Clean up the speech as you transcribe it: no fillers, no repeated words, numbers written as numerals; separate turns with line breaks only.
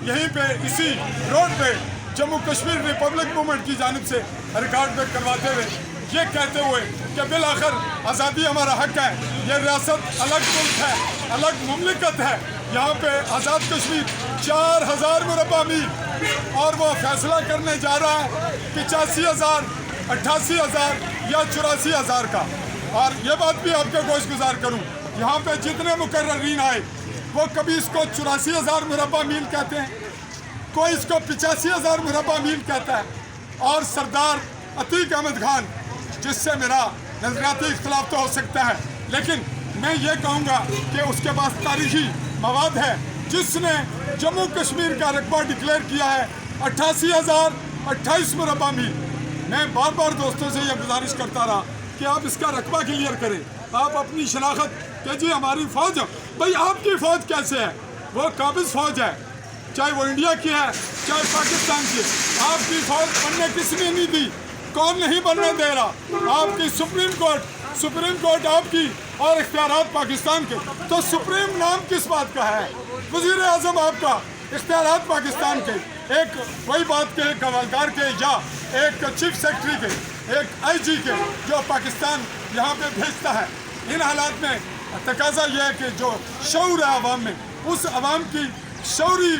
यहीं पे इसी रोड पे जम्मू कश्मीर रिपब्लिक मूवमेंट की जानिब से रिकॉर्ड पे करवाते हुए ये कहते हुए कि बिलाखिर आज़ादी हमारा हक है, ये रियासत अलग मुल्क है, अलग मुमलिकत है, यहाँ पे आज़ाद कश्मीर 4000 मुरब्बा मील और वो फैसला करने जा रहा है 85,000, 88,000 या 84,000 का। और ये बात भी आपके गोश गुजार करूँ, यहाँ पे जितने मुकर्ररीन आए वो कभी इसको 84,000 मुरब्बा मील कहते हैं, कोई इसको 85,000 मुरब्बा मील कहता है। और सरदार अतीक अहमद खान, जिससे मेरा नजरियाती इख्तलाफ तो हो सकता है, लेकिन मैं ये कहूँगा कि उसके पास तारीखी मवाद है, जिसने जम्मू कश्मीर का रकबा डिक्लेयर किया है 88,028 मुरब्बा मील। मैं बार बार दोस्तों से यह गुजारिश करता रहा कि आप इसका रकबा क्लियर करें, आप अपनी शनाख्त कि जी हमारी फ़ौज, भाई आपकी फ़ौज कैसे है? वो काबिज़ फ़ौज है, चाहे वो इंडिया की है चाहे पाकिस्तान की। आपकी फ़ौज बनने किसने नहीं दी, कौन नहीं बनने दे रहा? आपकी सुप्रीम कोर्ट आपकी और इख्तियारात पाकिस्तान के, तो सुप्रीम नाम किस बात का है? वज़ीर आज़म आपका, इख्तियारात पाकिस्तान के, एक वही बात के एक हवलदार के या एक चीफ सेक्रेटरी के, एक IG के, जो पाकिस्तान यहाँ पे भेजता है। इन हालात में तकाजा यह है कि जो शऊर है आवाम में, उस आवाम की शऊरी